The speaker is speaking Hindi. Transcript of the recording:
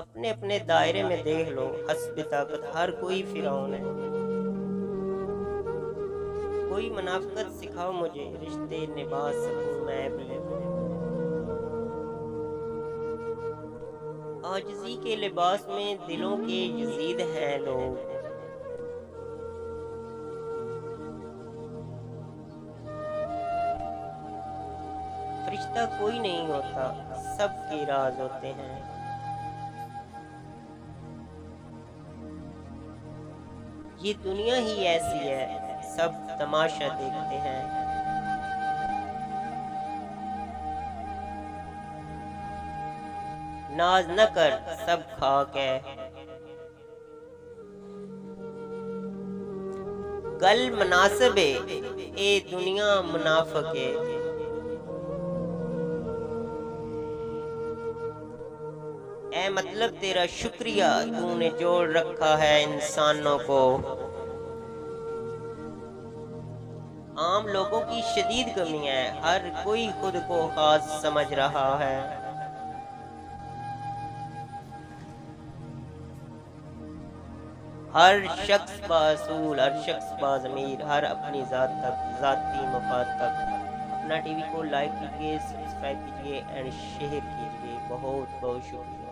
अपने अपने दायरे में देख लो, हस्ब ताकत हर कोई फिरौन है। कोई मुनाफ़िक़त सिखाओ मुझे, रिश्ते निभा सकूँ मैं भी। आजिज़ी के लिबास में दिलों के यज़ीद हैं लोग। फ़रिश्ता कोई नहीं होता, सबके राज़ होते हैं। ये दुनिया ही ऐसी है, सब तमाशा देखते हैं। नाज़ न कर, सब खाक है। गल मुनासिबे, ए दुनिया मुनाफ़िक़े। ए मतलब तेरा शुक्रिया, तूने जोड़ रखा है इंसानों को। आम लोगों की शदीद कमी है, हर कोई खुद को खास समझ रहा है। हर शख्स बासूल, हर शख्स बाज़मीर, हर अपनी ज़ात तक, ज़ाती मफ़ाद तक। अपना टीवी को लाइक कीजिए, सब्सक्राइब कीजिए एंड शेयर कीजिए। बहुत बहुत शुक्रिया।